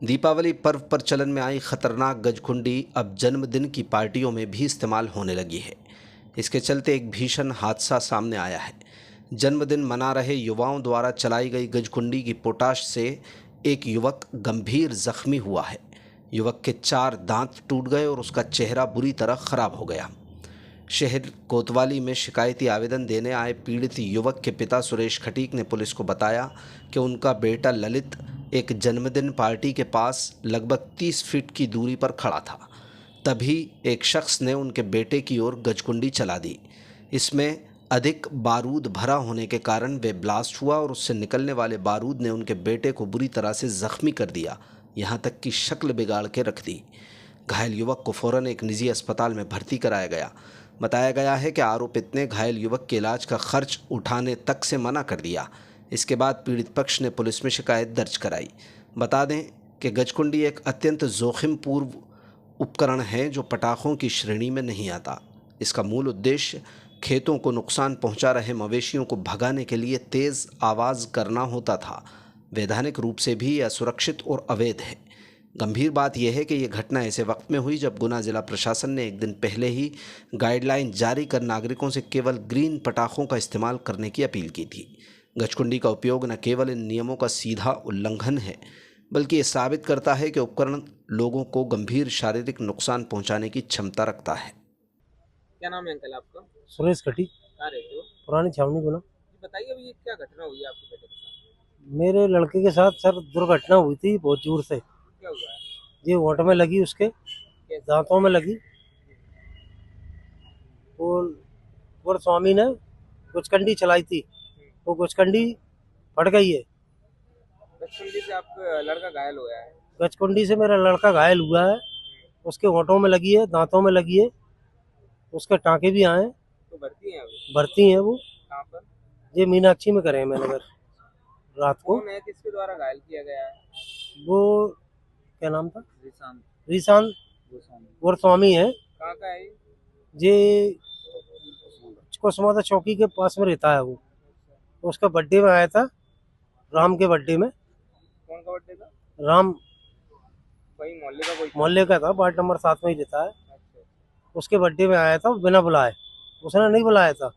दीपावली पर्व पर चलन में आई खतरनाक गजकुंडी अब जन्मदिन की पार्टियों में भी इस्तेमाल होने लगी है। इसके चलते एक भीषण हादसा सामने आया है। जन्मदिन मना रहे युवाओं द्वारा चलाई गई गजकुंडी की पोटाश से एक युवक गंभीर जख्मी हुआ है। युवक के 4 दांत टूट गए और उसका चेहरा बुरी तरह खराब हो गया। शहर कोतवाली में शिकायती आवेदन देने आए पीड़ित युवक के पिता सुरेश खटीक ने पुलिस को बताया कि उनका बेटा ललित एक जन्मदिन पार्टी के पास लगभग 30 फीट की दूरी पर खड़ा था। तभी एक शख्स ने उनके बेटे की ओर गजकुंडी चला दी। इसमें अधिक बारूद भरा होने के कारण वे ब्लास्ट हुआ और उससे निकलने वाले बारूद ने उनके बेटे को बुरी तरह से जख्मी कर दिया, यहाँ तक कि शक्ल बिगाड़ के रख दी। घायल युवक को फौरन एक निजी अस्पताल में भर्ती कराया गया। बताया गया है कि आरोपित ने घायल युवक के इलाज का खर्च उठाने तक से मना कर दिया। इसके बाद पीड़ित पक्ष ने पुलिस में शिकायत दर्ज कराई। बता दें कि गजकुंडी एक अत्यंत जोखिमपूर्ण उपकरण है जो पटाखों की श्रेणी में नहीं आता। इसका मूल उद्देश्य खेतों को नुकसान पहुंचा रहे मवेशियों को भगाने के लिए तेज़ आवाज़ करना होता था। वैधानिक रूप से भी यह सुरक्षित और अवैध है। गंभीर बात यह है कि यह घटना ऐसे वक्त में हुई जब गुना जिला प्रशासन ने एक दिन पहले ही गाइडलाइन जारी कर नागरिकों से केवल ग्रीन पटाखों का इस्तेमाल करने की अपील की थी। गजकुंडी का उपयोग न केवल इन नियमों का सीधा उल्लंघन है, बल्कि ये साबित करता है कि उपकरण लोगों को गंभीर शारीरिक नुकसान पहुंचाने की क्षमता रखता है। क्या नाम है अंकल आपका? सुरेश खटी, कहाँ रहते हो? पुरानी छावनी गुना। जी बताइए, अभी ये क्या घटना हुई है आपके बेटे के साथ? मेरे लड़के के साथ सर दुर्घटना हुई थी बहुत जोर से। क्या हुआ है? ये होंठ में लगी, उसके कैसे? दांतों में लगी। वो स्वामी ने गुचकंडी चलाई थी, वो गुचकंडी फट गई है। गजकुंडी से आपका लड़का घायल हुआ है? गचकुंडी से मेरा लड़का घायल हुआ है। उसके होंठों में लगी है, दांतों में लगी है, उसके टाँके भी आए। तो भर्ती है अभी? भर्ती है वो। कहाँ पर? ये मीनाक्षी में करे हैं मैंने घर रात को। कौन है, किसके द्वारा घायल किया गया है? वो क्या नाम था? रिशांत रिशांत गोस्वामी। और स्वामी है। कहाँ का है ये? ये कुसमादा चौकी के पास में रहता है वो। उसका बर्थडे में आया था, राम के बर्थडे में। कौन का बर्थडे था? राम वही मोहल्ले का कोई था? मोहल्ले का था, वार्ड नंबर 7 में ही रहता है। अच्छा। उसके बर्थडे में आया था बिना बुलाए, उसने नहीं बुलाया था।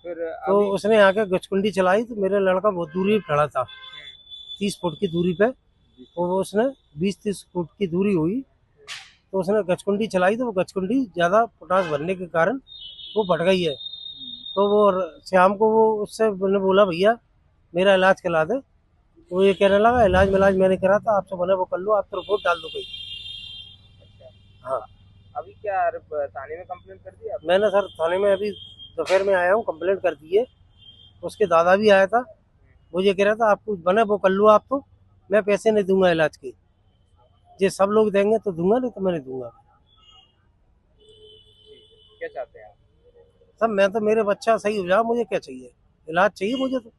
फिर तो अभी उसने आके गजकुंडी चलाई तो मेरा लड़का बहुत दूरी पे खड़ा था, 30 फुट की दूरी पे। तो वो उसने 20-30 फुट की दूरी हुई तो उसने गजकुंडी चलाई, तो वो गजकुंडी ज़्यादा पोटास भरने के कारण वो फट गई है। तो वो शाम को वो उससे मैंने बोला भैया मेरा इलाज करा दे। तो ये कहने लगा इलाज मैंने करा था, आपसे बने वो कर लो, आप तो रिपोर्ट डाल दो कोई। अच्छा, हाँ, अभी क्या थाने में कंप्लेंट कर दी आपने? मैंने सर थाने में अभी दोपहर में आया हूँ, कंप्लेंट कर दी है। उसके दादा भी आया था, वो ये कह रहा था आप कुछ बने वो कर लो, आप तो मैं पैसे नहीं दूंगा इलाज के। ये सब लोग देंगे तो दूंगा, नहीं तो मैं नहीं दूंगा। क्या चाहते हैं आप? सब मैं तो मेरे बच्चा सही हो जाए, मुझे क्या चाहिए, इलाज चाहिए मुझे तो।